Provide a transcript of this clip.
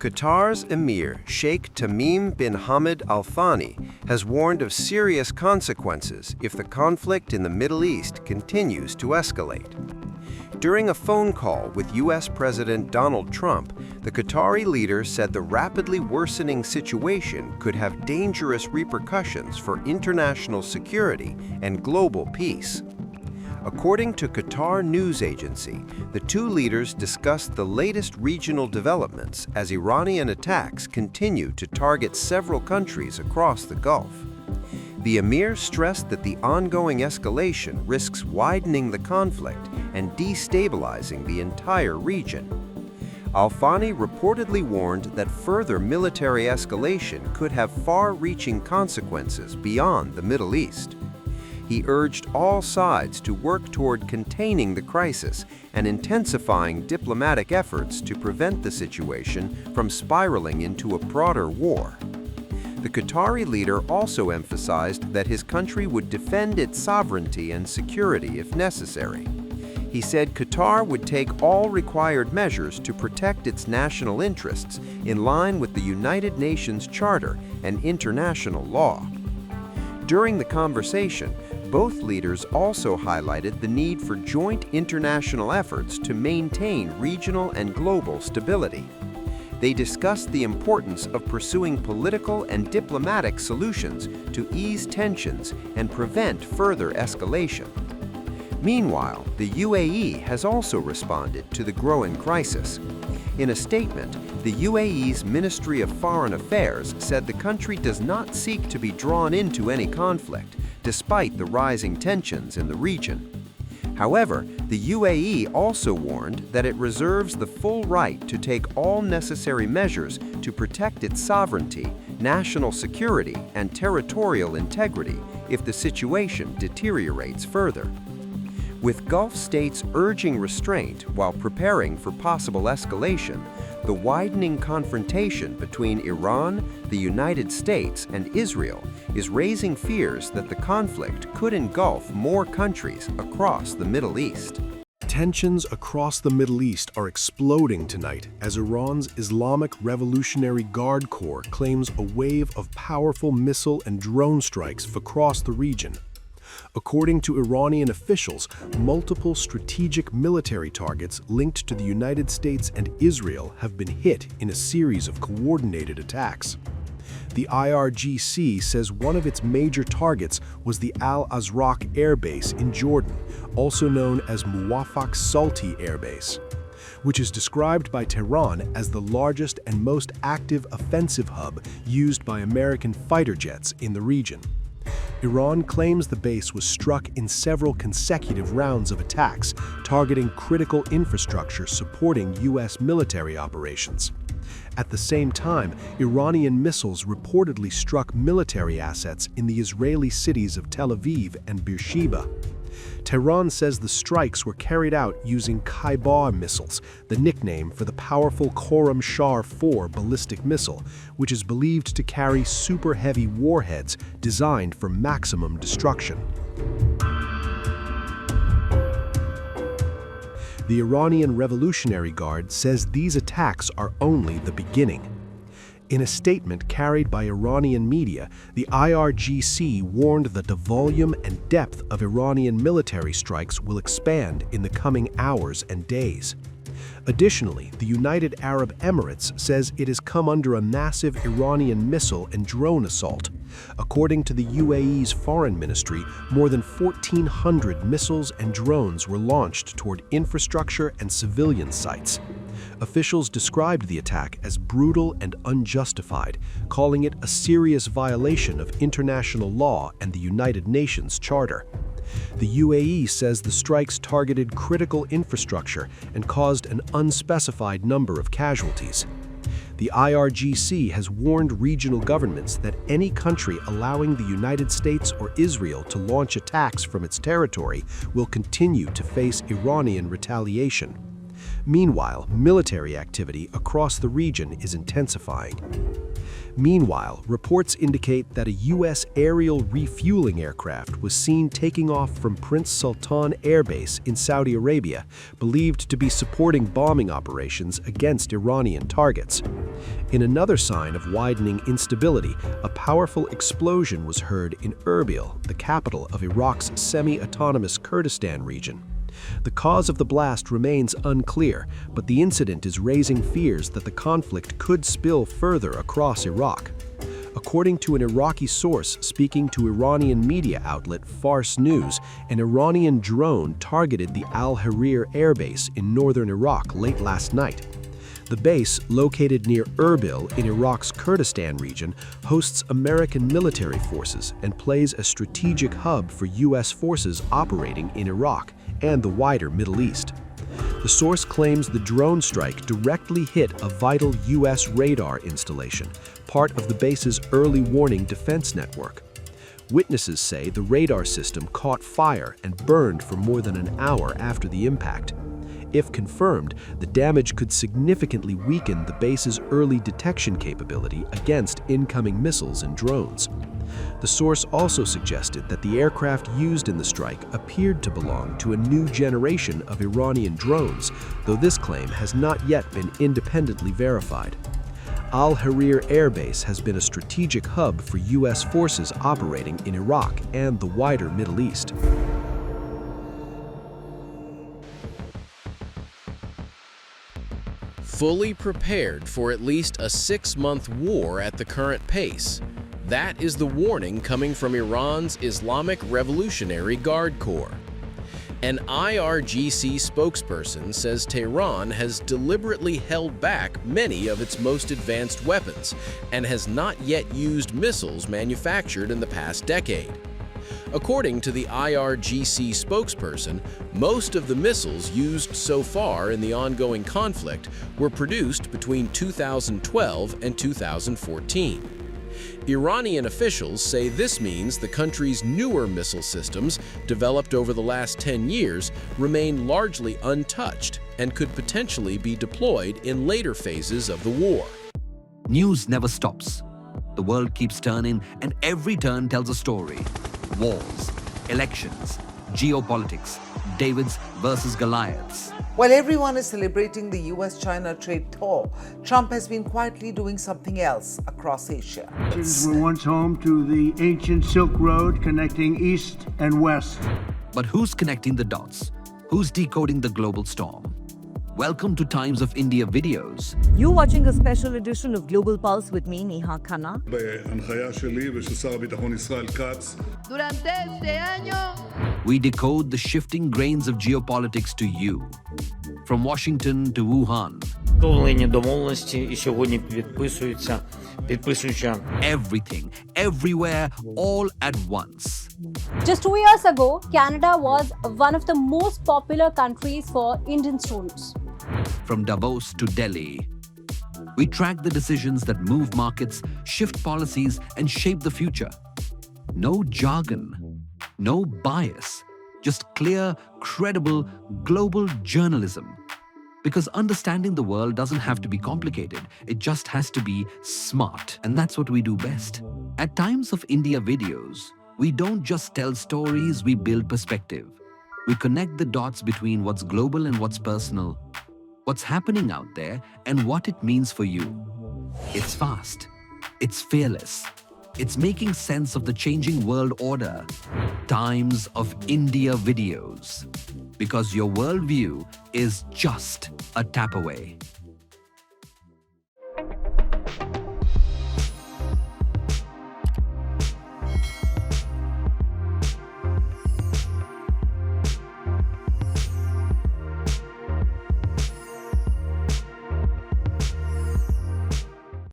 Qatar's Emir, Sheikh Tamim bin Hamad Al Thani, has warned of serious consequences if the conflict in the Middle East continues to escalate. During a phone call with U.S. President Donald Trump, the Qatari leader said the rapidly worsening situation could have dangerous repercussions for international security and global peace. According to Qatar news agency, the two leaders discussed the latest regional developments as Iranian attacks continue to target several countries across the Gulf. The Emir stressed that the ongoing escalation risks widening the conflict and destabilizing the entire region. Al Thani reportedly warned that further military escalation could have far-reaching consequences beyond the Middle East. He urged all sides to work toward containing the crisis and intensifying diplomatic efforts to prevent the situation from spiraling into a broader war. The Qatari leader also emphasized that his country would defend its sovereignty and security if necessary. He said Qatar would take all required measures to protect its national interests in line with the United Nations Charter and international law. During the conversation, both leaders also highlighted the need for joint international efforts to maintain regional and global stability. They discussed the importance of pursuing political and diplomatic solutions to ease tensions and prevent further escalation. Meanwhile, the UAE has also responded to the growing crisis. In a statement, the UAE's Ministry of Foreign Affairs said the country does not seek to be drawn into any conflict, despite the rising tensions in the region. However, the UAE also warned that it reserves the full right to take all necessary measures to protect its sovereignty, national security, and territorial integrity if the situation deteriorates further. With Gulf states urging restraint while preparing for possible escalation, the widening confrontation between Iran, the United States, and Israel is raising fears that the conflict could engulf more countries across the Middle East. Tensions across the Middle East are exploding tonight as Iran's Islamic Revolutionary Guard Corps claims a wave of powerful missile and drone strikes across the region. According to Iranian officials, multiple strategic military targets linked to the United States and Israel have been hit in a series of coordinated attacks. The IRGC says one of its major targets was the Al-Azraq Air Base in Jordan, also known as Muwafaq Salti Air Base, which is described by Tehran as the largest and most active offensive hub used by American fighter jets in the region. Iran claims the base was struck in several consecutive rounds of attacks, targeting critical infrastructure supporting U.S. military operations. At the same time, Iranian missiles reportedly struck military assets in the Israeli cities of Tel Aviv and Beersheba. Tehran says the strikes were carried out using Kaibar missiles, the nickname for the powerful Khorramshahr-4 ballistic missile, which is believed to carry super-heavy warheads designed for maximum destruction. The Iranian Revolutionary Guard says these attacks are only the beginning. In a statement carried by Iranian media, the IRGC warned that the volume and depth of Iranian military strikes will expand in the coming hours and days. Additionally, the United Arab Emirates says it has come under a massive Iranian missile and drone assault. According to the UAE's foreign ministry, more than 1,400 missiles and drones were launched toward infrastructure and civilian sites. Officials described the attack as brutal and unjustified, calling it a serious violation of international law and the United Nations Charter. The UAE says the strikes targeted critical infrastructure and caused an unspecified number of casualties. The IRGC has warned regional governments that any country allowing the United States or Israel to launch attacks from its territory will continue to face Iranian retaliation. Meanwhile, military activity across the region is intensifying. Meanwhile, reports indicate that a U.S. aerial refueling aircraft was seen taking off from Prince Sultan Air Base in Saudi Arabia, believed to be supporting bombing operations against Iranian targets. In another sign of widening instability, a powerful explosion was heard in Erbil, the capital of Iraq's semi-autonomous Kurdistan region. The cause of the blast remains unclear, but the incident is raising fears that the conflict could spill further across Iraq. According to an Iraqi source speaking to Iranian media outlet Fars News, an Iranian drone targeted the Al-Harir air base in northern Iraq late last night. The base, located near Erbil in Iraq's Kurdistan region, hosts American military forces and plays a strategic hub for U.S. forces operating in Iraq and the wider Middle East. The source claims the drone strike directly hit a vital U.S. radar installation, part of the base's early warning defense network. Witnesses say the radar system caught fire and burned for more than an hour after the impact. If confirmed, the damage could significantly weaken the base's early detection capability against incoming missiles and drones. The source also suggested that the aircraft used in the strike appeared to belong to a new generation of Iranian drones, though this claim has not yet been independently verified. Al-Harir Air Base has been a strategic hub for U.S. forces operating in Iraq and the wider Middle East. Fully prepared for at least a 6-month war at the current pace. That is the warning coming from Iran's Islamic Revolutionary Guard Corps. An IRGC spokesperson says Tehran has deliberately held back many of its most advanced weapons and has not yet used missiles manufactured in the past decade. According to the IRGC spokesperson, most of the missiles used so far in the ongoing conflict were produced between 2012 and 2014. Iranian officials say this means the country's newer missile systems, developed over the last 10 years, remain largely untouched and could potentially be deployed in later phases of the war. News never stops. The world keeps turning, and every turn tells a story. Wars, elections, geopolitics, Davids versus Goliaths. While everyone is celebrating the US-China trade thaw, Trump has been quietly doing something else across Asia. These were once home to the ancient Silk Road connecting east and west. But who's connecting the dots? Who's decoding the global storm? Welcome to Times of India videos. You're watching a special edition of Global Pulse with me, Neha Khanna. בהנחיה שלי ושל שר הביטחון ישראל כץ. Durante este año, We decode the shifting grains of geopolitics to you. From Washington to Wuhan. Встановлені домовленості і сьогодні підписуються. Everything, everywhere, all at once. Just 2 years ago, Canada was one of the most popular countries for Indian students. From Davos to Delhi, we track the decisions that move markets, shift policies, and shape the future. No jargon, no bias, just clear, credible, global journalism. Because understanding the world doesn't have to be complicated, it just has to be smart. And that's what we do best. At Times of India videos, we don't just tell stories, we build perspective. We connect the dots between what's global and what's personal, what's happening out there, and what it means for you. It's fast. It's fearless. It's making sense of the changing world order. Times of India videos. Because your worldview is just a tap away.